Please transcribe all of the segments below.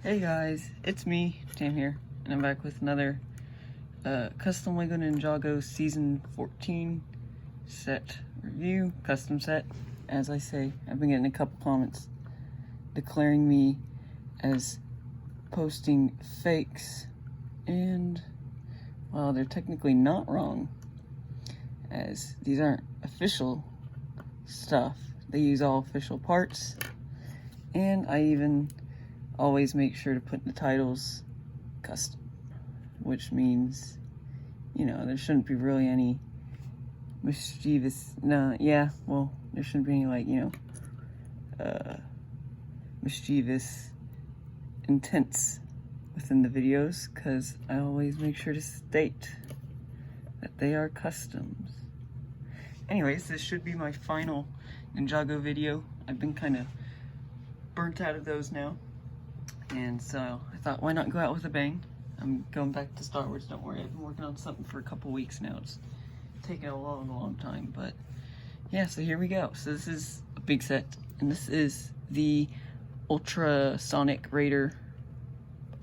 Hey guys, it's me, Tam here, and I'm back with another custom LEGO Ninjago Season 14 set review, custom set. As I say, I've been getting a couple comments declaring me as posting fakes, and well, they're technically not wrong, as these aren't official stuff. They use all official parts, and I even always make sure to put in the titles custom, which means, you know, there shouldn't be really any mischievous, there shouldn't be any, like, you know, mischievous intents within the videos, because I always make sure to state that they are customs. Anyways, this should be my final Ninjago video. I've been kind of burnt out of those now. And so I thought, why not go out with a bang? I'm going back to Star Wars, don't worry. I've been working on something for a couple weeks now. It's taken a long time, but yeah, so here we go. So this is a big set, and this is the Ultrasonic Raider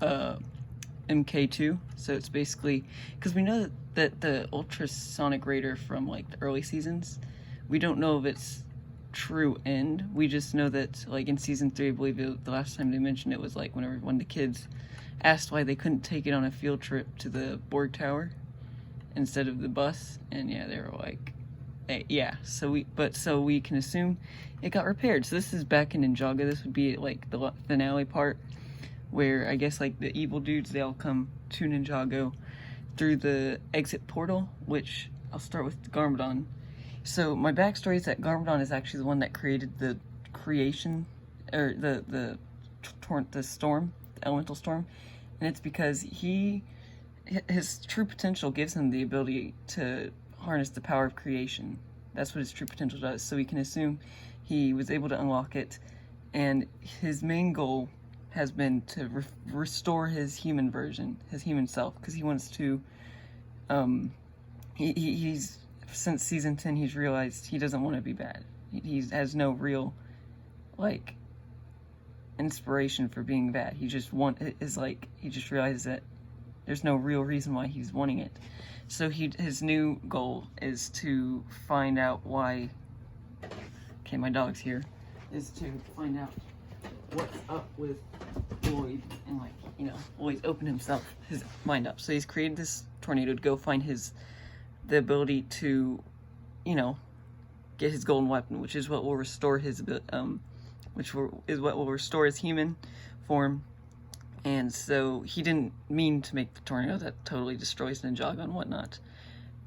MK2. So it's basically, because we know that the Ultrasonic Raider from like the early seasons, we don't know if it's true end. We just know that, like, in season 3, I believe the last time they mentioned it was like when the kids asked why they couldn't take it on a field trip to the Borg Tower instead of the bus, and yeah, they were like, hey, yeah. So we can assume it got repaired. So this is back in Ninjago. This would be like the finale part where I guess like the evil dudes, they all come to Ninjago through the exit portal, which I'll start with Garmadon. So my backstory is that Garmadon is actually the one that created the creation, or the storm, the elemental storm, and it's because his true potential gives him the ability to harness the power of creation. That's what his true potential does. So we can assume he was able to unlock it, and his main goal has been to restore his human version, his human self, because he wants to. He's since season 10, he's realized he doesn't want to be bad. He has no real, like, inspiration for being bad. He just he just realizes that there's no real reason why he's wanting it. So his new goal is to find out why, okay, my dog's here, is to find out what's up with Lloyd, and, like, you know, always open his mind up. So he's created this tornado to go find the ability to, you know, get his golden weapon, which is what will restore his restore his human form. And so he didn't mean to make the tornado that totally destroys Ninjago and whatnot.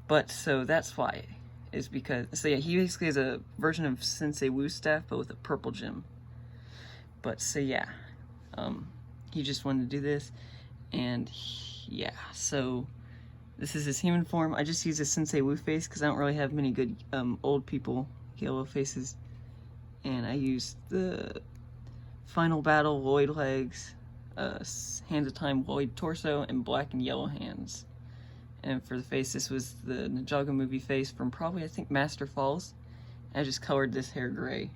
But so that's why, is because, so yeah, he basically has a version of Sensei Wu's staff, but with a purple gem. But so yeah, he just wanted to do this, and yeah, so this is his human form. I just use a Sensei Wu face because I don't really have many good old people yellow faces. And I used the Final Battle Lloyd legs, Hands of Time Lloyd torso, and black and yellow hands. And for the face, this was the Ninjago movie face from probably, I think, Master Falls. I just colored this hair gray.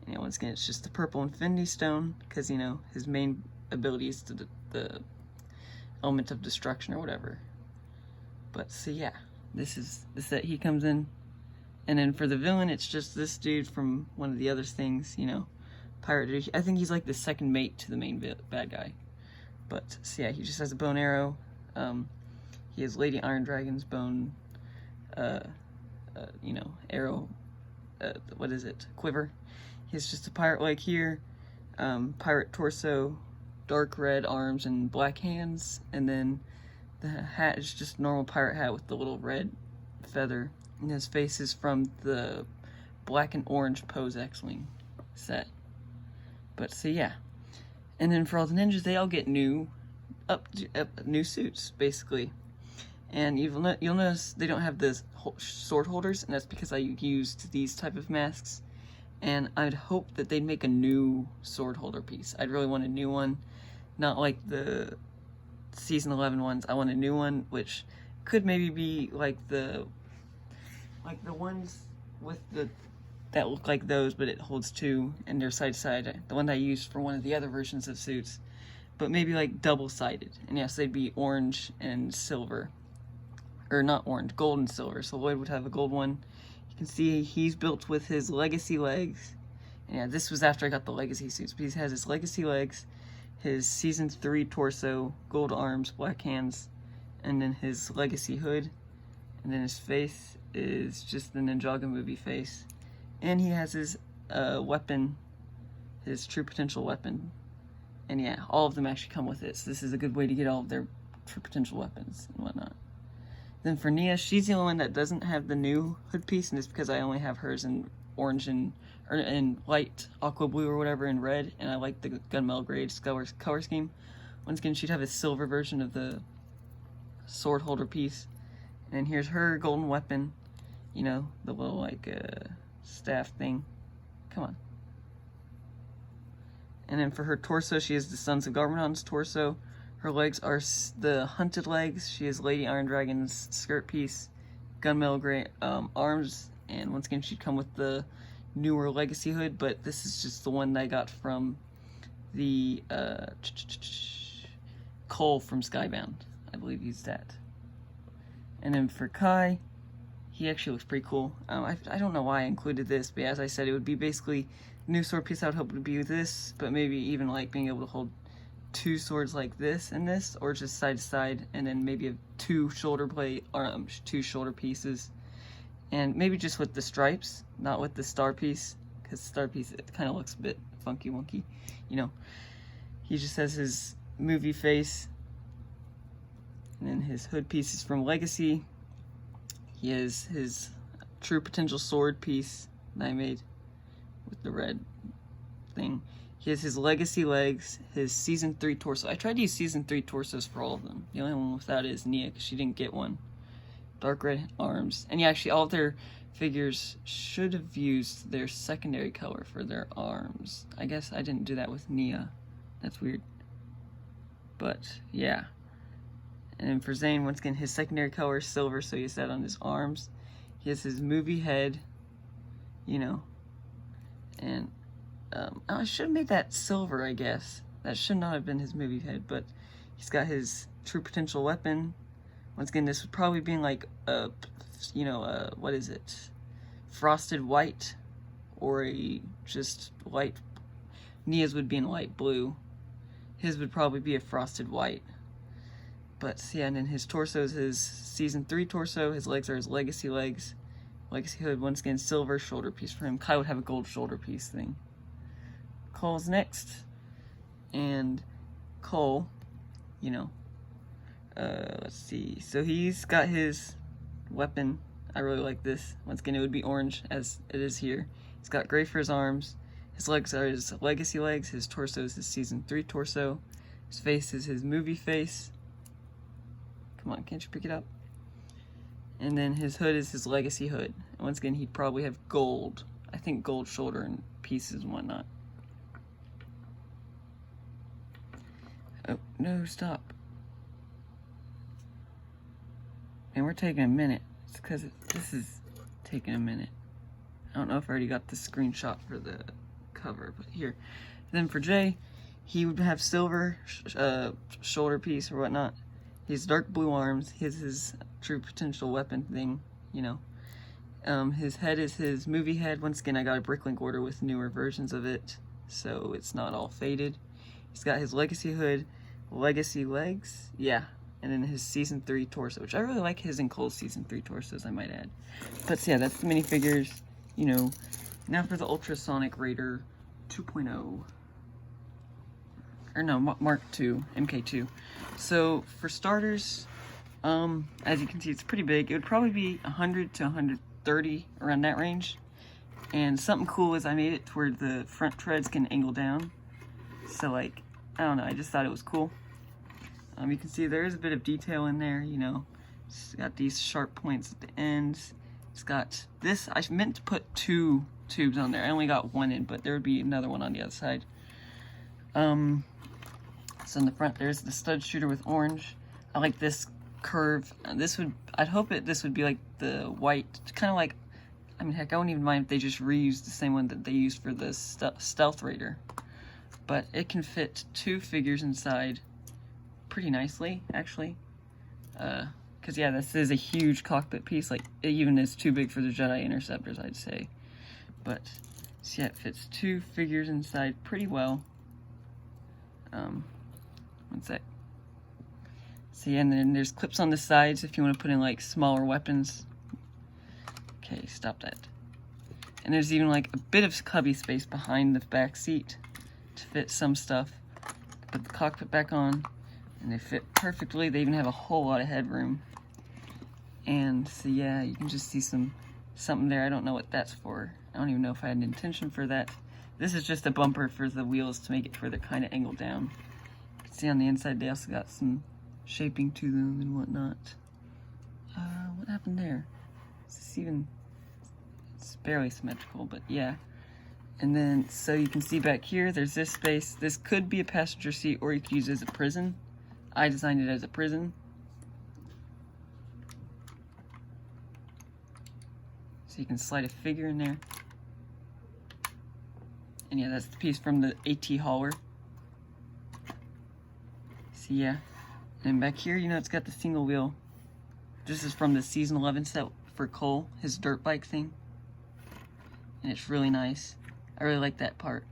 And once again, it's just the purple Infinity Stone, because, you know, his main ability is to the element of destruction or whatever. But so yeah, this is the set he comes in. And then for the villain, it's just this dude from one of the other things, you know, pirate dude. I think he's like the second mate to the main bad guy. But so yeah, he just has a bow and arrow. He has Lady Iron Dragon's bone, you know, arrow, what is it, quiver. He has just a pirate leg here, pirate torso, dark red arms and black hands, and then the hat is just a normal pirate hat with the little red feather, and his face is from the black and orange Pose X-Wing set. But so yeah, and then for all the ninjas, they all get new suits basically, and you'll notice they don't have the sword holders, and that's because I used these type of masks. And I'd hope that they'd make a new sword holder piece. I'd really want a new one, not like the season 11 ones. I want a new one, which could maybe be like the ones with the that look like those, but it holds two, and they're side to side. The one that I used for one of the other versions of suits, but maybe like double-sided. And yes, they'd be orange and silver, or not orange, gold and silver. So Lloyd would have a gold one. You can see he's built with his legacy legs. And yeah, this was after I got the legacy suits, but he has his legacy legs, his season 3 torso, gold arms, black hands, and then his legacy hood, and then his face is just the Ninjago movie face. And he has his weapon, his true potential weapon. And yeah, all of them actually come with it, so this is a good way to get all of their true potential weapons and whatnot. Then for Nia, she's the only one that doesn't have the new hood piece, and it's because I only have hers in orange and or in light aqua blue or whatever in red, and I like the gunmetal grade color scheme. Once again, she'd have a silver version of the sword holder piece. And then here's her golden weapon, you know, the little like staff thing. Come on. And then for her torso, she has the Sons of Garmadon's torso. Her legs are the hunted legs. She has Lady Iron Dragon's skirt piece, gunmetal gray arms, and once again she'd come with the newer legacy hood, but this is just the one that I got from the Cole from Skybound. I believe he's that. And then for Kai, he actually looks pretty cool. I don't know why I included this, but as I said, it would be basically new sword piece. I would hope it would be this, but maybe even like being able to hold two swords like this and this, or just side to side, and then maybe two shoulder blade or two shoulder pieces, and maybe just with the stripes, not with the star piece, because the star piece, it kind of looks a bit funky wonky, you know. He just has his movie face, and then his hood piece is from Legacy. He has his true potential sword piece that I made with the red thing. He has his legacy legs, his season 3 torso. I tried to use season 3 torsos for all of them. The only one without it is Nia, because she didn't get one. Dark red arms. And yeah, actually all of their figures should have used their secondary color for their arms. I guess I didn't do that with Nia. That's weird. But yeah. And then for Zane, once again, his secondary color is silver, so he has that on his arms. He has his movie head, you know. And I should have made that silver, I guess. That should not have been his movie head, but he's got his true potential weapon. Once again, this would probably be in like what is it? Frosted white, or a just light. Nia's would be in light blue. His would probably be a frosted white. But yeah, and then his torso is his season 3 torso. His legs are his legacy legs. Legacy hood, once again, silver shoulder piece for him. Kai would have a gold shoulder piece thing. Cole's next, and Cole, you know, let's see, so he's got his weapon. I really like this. Once again, it would be orange as it is here. He's got gray for his arms. His legs are his legacy legs. His torso is his season 3 torso. His face is his movie face. Come on, can't you pick it up? And then his hood is his legacy hood. And once again, he'd probably have gold. I think gold shoulder and pieces and whatnot. Oh, no, stop. And we're taking a minute. It's because this is taking a minute. I don't know if I already got the screenshot for the cover, but here. Then for Jay, he would have silver shoulder piece or whatnot. He has dark blue arms. He has his true potential weapon thing, you know. His head is his movie head. Once again, I got a Bricklink order with newer versions of it, so it's not all faded. He's got his legacy hood, legacy legs, yeah, and then his season 3 torso, which I really like his and Cole's season 3 torsos, I might add. But yeah, that's the minifigures, you know. Now for the Ultrasonic Raider 2.0. Or no, Mark II, MK2. So for starters, as you can see, it's pretty big. It would probably be 100 to 130, around that range. And something cool is I made it to where the front treads can angle down. So like, I don't know, I just thought it was cool. You can see there is a bit of detail in there, you know. It's got these sharp points at the ends. It's got this, I meant to put 2 tubes on there. I only got 1 in, but there would be another one on the other side. So in the front, there's the stud shooter with orange. I like this curve. This would, I'd hope this would be like the white, kind of like I mean, heck, I wouldn't even mind if they just reused the same one that they used for the Stealth Raider. But it can fit 2 figures inside pretty nicely, actually. Because, yeah, this is a huge cockpit piece. Like, it even is too big for the Jedi Interceptors, I'd say. But, so yeah, it fits 2 figures inside pretty well. One sec. See, and then there's clips on the sides if you want to put in, like, smaller weapons. Okay, stop that. And there's even, like, a bit of cubby space behind the back seat to fit some stuff. Put the cockpit back on, and they fit perfectly. They even have a whole lot of headroom. And so, yeah, you can just see something there. I don't know what that's for. I don't even know if I had an intention for that. This is just a bumper for the wheels to make it where they're kind of angled down. You can see on the inside they also got some shaping to them and whatnot. What happened there? It's barely symmetrical, but yeah. And then, so you can see back here, there's this space. This could be a passenger seat, or you could use it as a prison. I designed it as a prison. So you can slide a figure in there. And yeah, that's the piece from the AT hauler. So yeah. And back here, you know, it's got the single wheel. This is from the Season 11 set for Cole, his dirt bike thing. And it's really nice. I really like that part.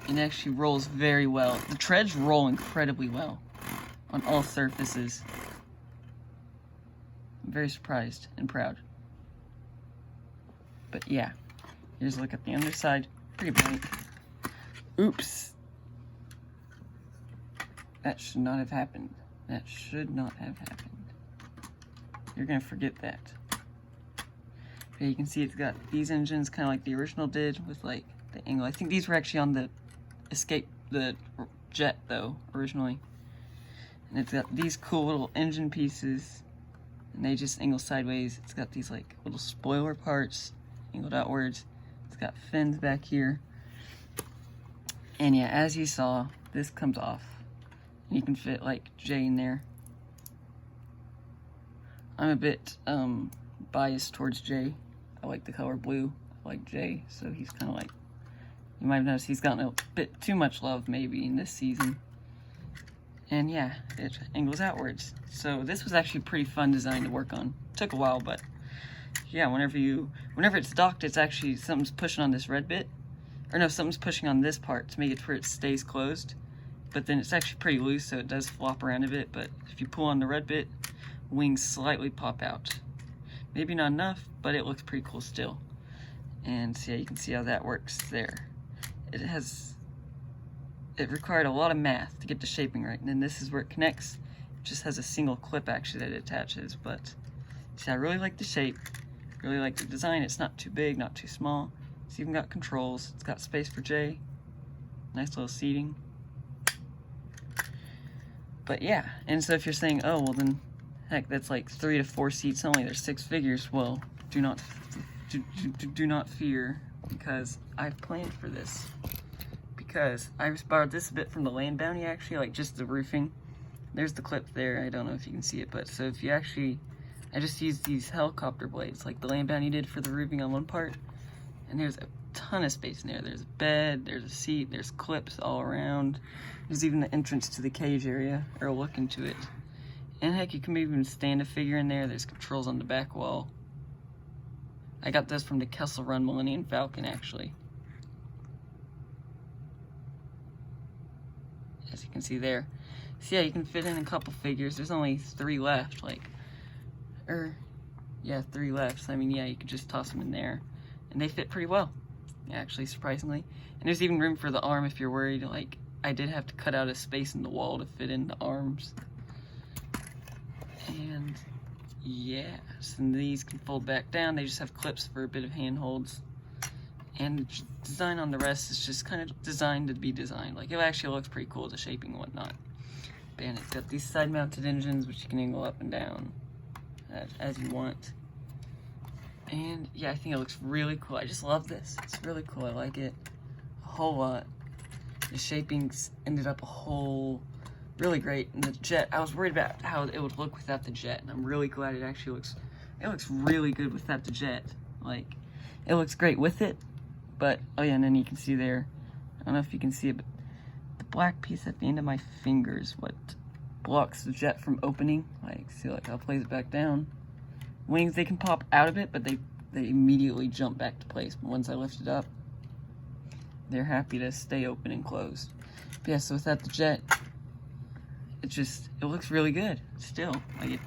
It actually rolls very well. The treads roll incredibly well on all surfaces. I'm very surprised and proud. But yeah, here's a look at the underside. Pretty bright. Oops. That should not have happened. That should not have happened. You're gonna forget that. Okay, you can see it's got these engines kind of like the original did with like the angle. I think these were actually on the the jet though, originally. And it's got these cool little engine pieces and they just angle sideways. It's got these like little spoiler parts angled outwards. It's got fins back here. And yeah, as you saw, this comes off. And you can fit like Jay in there. I'm a bit biased towards Jay. I like the color blue. I like Jay, so he's kind of like, you might have noticed he's gotten a bit too much love maybe in this season. And yeah, it angles outwards. So this was actually a pretty fun design to work on. Took a while, but yeah, whenever it's docked, it's actually, something's pushing on this red bit. Or no, something's pushing on this part to make it where it stays closed. But then it's actually pretty loose, so it does flop around a bit. But if you pull on the red bit, wings slightly pop out. Maybe not enough, but it looks pretty cool still. And so yeah, you can see how that works there. It required a lot of math to get the shaping right. And then this is where it connects. It just has a single clip actually that it attaches. But see, I really like the shape. Really like the design. It's not too big, not too small. It's even got controls. It's got space for Jay. Nice little seating. But yeah, and so if you're saying, oh, well then, heck, that's like 3 to 4 seats only. There's 6 figures. Well, do not fear, because I've planned for this. Because I borrowed this a bit from the Land Bounty, actually, like just the roofing. There's the clip there. I don't know if you can see it, but so if you actually, I just used these helicopter blades, like the Land Bounty did for the roofing on one part. And there's a ton of space in there. There's a bed, there's a seat, there's clips all around. There's even the entrance to the cage area, or a look into it. And heck, you can even stand a figure in there. There's controls on the back wall. I got this from the Kessel Run Millennium Falcon, actually. As you can see there. So yeah, you can fit in a couple figures. There's only 3 left, yeah, 3 left. So I mean, yeah, you could just toss them in there. And they fit pretty well, actually, surprisingly. And there's even room for the arm if you're worried. Like, I did have to cut out a space in the wall to fit in the arms. And yeah, so these can fold back down. They just have clips for a bit of handholds. And the design on the rest is just kind of designed to be designed. Like, it actually looks pretty cool, the shaping and whatnot. And it's got these side-mounted engines, which you can angle up and down as you want. And yeah, I think it looks really cool. I just love this. It's really cool. I like it a whole lot. The shapings ended up really great. And the jet, I was worried about how it would look without the jet. And I'm really glad it actually looks really good without the jet. Like, it looks great with it. But, oh yeah, and then you can see there, I don't know if you can see it, but the black piece at the end of my finger is what blocks the jet from opening. Like, see, like how it plays it back down. Wings, they can pop out of it, but they immediately jump back to place. But once I lift it up, they're happy to stay open and closed. But yeah, so without the jet, it looks really good still. Like, it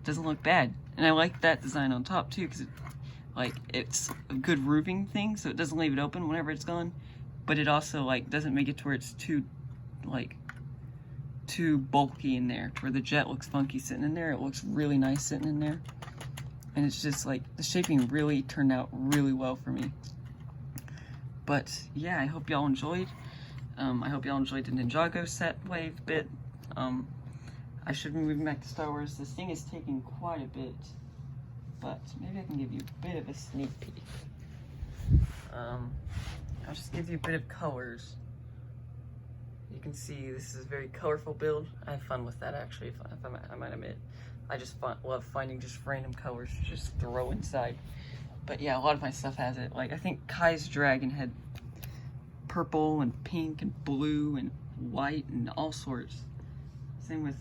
doesn't look bad. And I like that design on top too, because it's a good roofing thing, so it doesn't leave it open whenever it's gone, but it also like doesn't make it to where it's too bulky in there, to where the jet looks funky sitting in there. It looks really nice sitting in there, and it's just like the shaping really turned out really well for me. But yeah, I hope y'all enjoyed. I hope y'all enjoyed the Ninjago set wave bit. I should be moving back to Star Wars. This thing is taking quite a bit, but maybe I can give you a bit of a sneak peek. I'll just give you a bit of colors. You can see this is a very colorful build. I have fun with that, actually, if I might admit. I just love finding just random colors to just throw inside. But yeah, a lot of my stuff has it. Like, I think Kai's dragon had purple and pink and blue and white and all sorts. Same with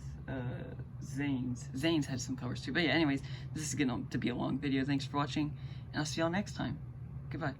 Zane's. Zane's had some colors too. But yeah, anyways, this is getting to be a long video. Thanks for watching, and I'll see y'all next time. Goodbye.